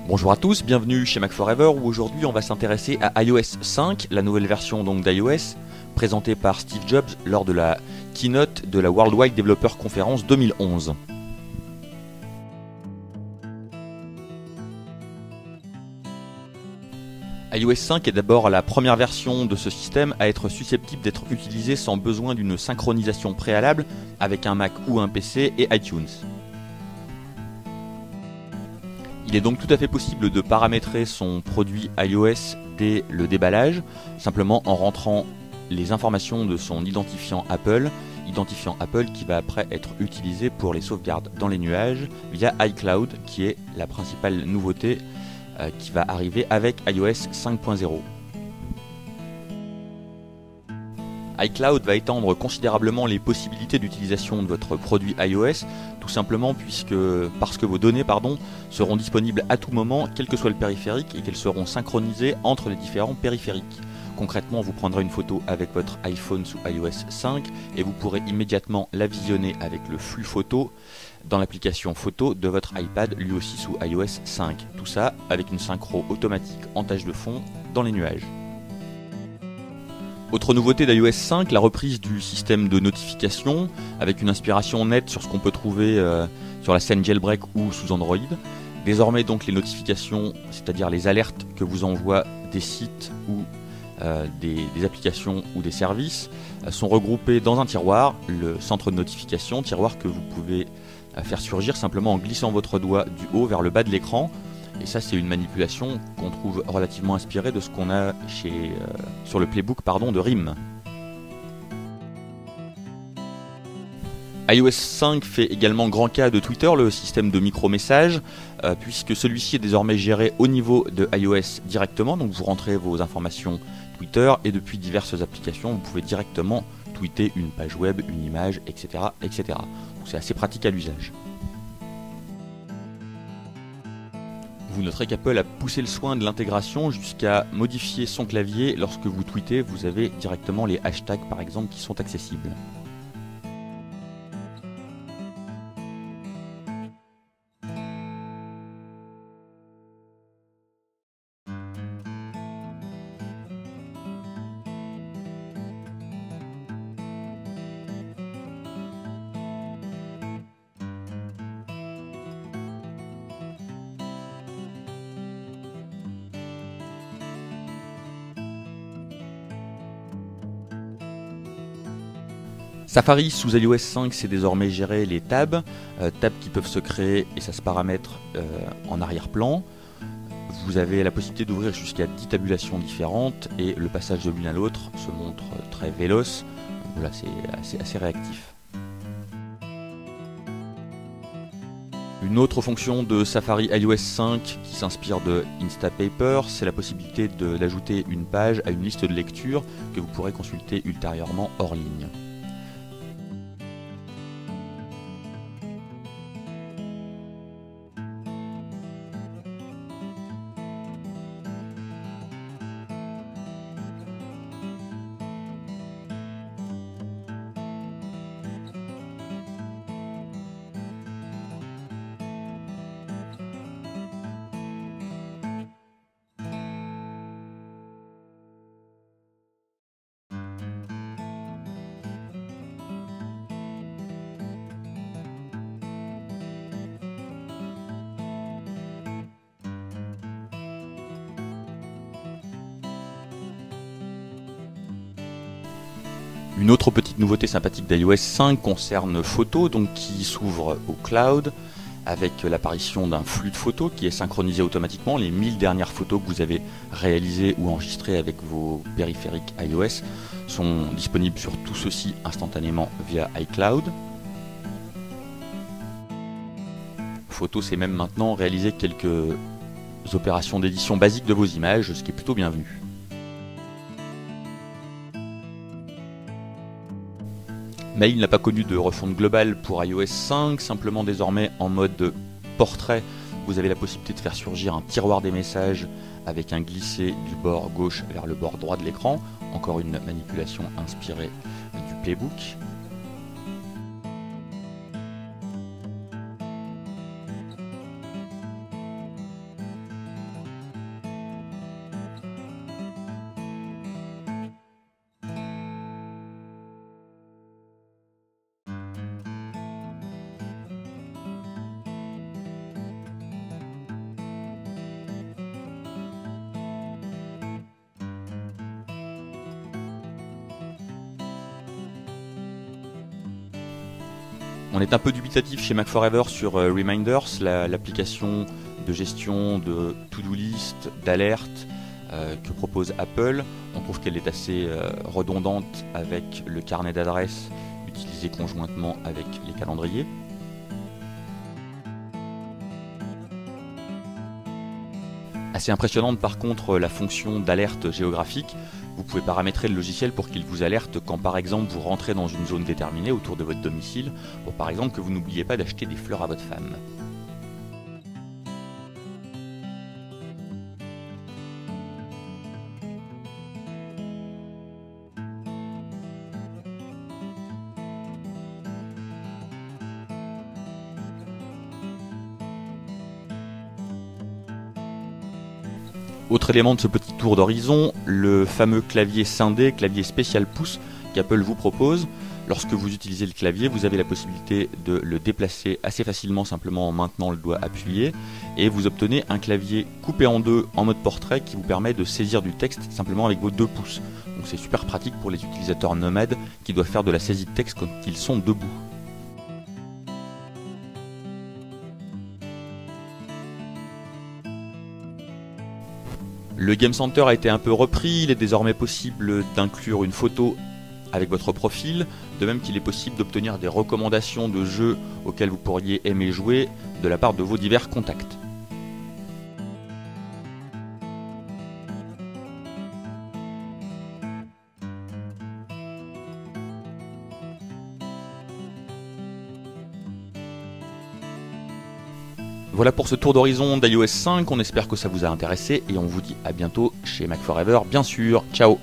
Bonjour à tous, bienvenue chez Mac Forever où aujourd'hui on va s'intéresser à iOS 5, la nouvelle version donc d'iOS, présentée par Steve Jobs lors de la keynote de la Worldwide Developer Conference 2011. iOS 5 est d'abord la première version de ce système à être susceptible d'être utilisée sans besoin d'une synchronisation préalable avec un Mac ou un PC et iTunes. Il est donc tout à fait possible de paramétrer son produit iOS dès le déballage, simplement en rentrant les informations de son identifiant Apple qui va après être utilisé pour les sauvegardes dans les nuages via iCloud, qui est la principale nouveauté qui va arriver avec iOS 5.0. iCloud va étendre considérablement les possibilités d'utilisation de votre produit iOS, tout simplement parce que vos données seront disponibles à tout moment, quel que soit le périphérique, et qu'elles seront synchronisées entre les différents périphériques. Concrètement, vous prendrez une photo avec votre iPhone sous iOS 5 et vous pourrez immédiatement la visionner avec le flux photo dans l'application photo de votre iPad, lui aussi sous iOS 5. Tout ça avec une synchro automatique en tâche de fond dans les nuages. Autre nouveauté d'iOS 5, la reprise du système de notification avec une inspiration nette sur ce qu'on peut trouver sur la scène jailbreak ou sous Android. Désormais donc les notifications, c'est-à-dire les alertes que vous envoient des sites ou des applications ou des services, sont regroupées dans un tiroir, le centre de notification, tiroir que vous pouvez faire surgir simplement en glissant votre doigt du haut vers le bas de l'écran. Et ça, c'est une manipulation qu'on trouve relativement inspirée de ce qu'on a sur le playbook de RIM. iOS 5 fait également grand cas de Twitter, le système de micro-messages, puisque celui-ci est désormais géré au niveau de iOS directement. Donc vous rentrez vos informations Twitter et depuis diverses applications, vous pouvez directement tweeter une page web, une image, etc. etc. Donc c'est assez pratique à l'usage. Vous noterez qu'Apple a poussé le soin de l'intégration jusqu'à modifier son clavier. Lorsque vous tweetez, vous avez directement les hashtags par exemple qui sont accessibles. Safari sous iOS 5 c'est désormais gérer les tabs, tabs qui peuvent se créer et ça se paramètre en arrière-plan. Vous avez la possibilité d'ouvrir jusqu'à 10 tabulations différentes et le passage de l'une à l'autre se montre très véloce. Voilà, c'est assez réactif. Une autre fonction de Safari iOS 5 qui s'inspire de Instapaper, c'est la possibilité d'ajouter une page à une liste de lecture que vous pourrez consulter ultérieurement hors ligne. Une autre petite nouveauté sympathique d'iOS 5 concerne Photo, donc qui s'ouvre au cloud avec l'apparition d'un flux de photos qui est synchronisé automatiquement. Les 1000 dernières photos que vous avez réalisées ou enregistrées avec vos périphériques iOS sont disponibles sur tout ceci instantanément via iCloud. Photo sait même maintenant réaliser quelques opérations d'édition basiques de vos images, ce qui est plutôt bienvenu. Mail n'a pas connu de refonte globale pour iOS 5, simplement désormais en mode portrait, vous avez la possibilité de faire surgir un tiroir des messages avec un glissé du bord gauche vers le bord droit de l'écran, encore une manipulation inspirée du playbook. On est un peu dubitatif chez Mac Forever sur Reminders, l'application de gestion de to-do list, d'alerte que propose Apple. On trouve qu'elle est assez redondante avec le carnet d'adresses utilisé conjointement avec les calendriers. Assez impressionnante par contre la fonction d'alerte géographique. Vous pouvez paramétrer le logiciel pour qu'il vous alerte quand par exemple vous rentrez dans une zone déterminée autour de votre domicile, pour par exemple que vous n'oubliez pas d'acheter des fleurs à votre femme. Autre élément de ce petit tour d'horizon, le fameux clavier scindé, clavier spécial pouce qu'Apple vous propose. Lorsque vous utilisez le clavier, vous avez la possibilité de le déplacer assez facilement simplement en maintenant le doigt appuyé et vous obtenez un clavier coupé en deux en mode portrait qui vous permet de saisir du texte simplement avec vos 2 pouces. Donc c'est super pratique pour les utilisateurs nomades qui doivent faire de la saisie de texte quand ils sont debout. Le Game Center a été un peu repris, il est désormais possible d'inclure une photo avec votre profil, de même qu'il est possible d'obtenir des recommandations de jeux auxquels vous pourriez aimer jouer de la part de vos divers contacts. Voilà pour ce tour d'horizon d'iOS 5, on espère que ça vous a intéressé et on vous dit à bientôt chez Mac Forever, bien sûr. Ciao!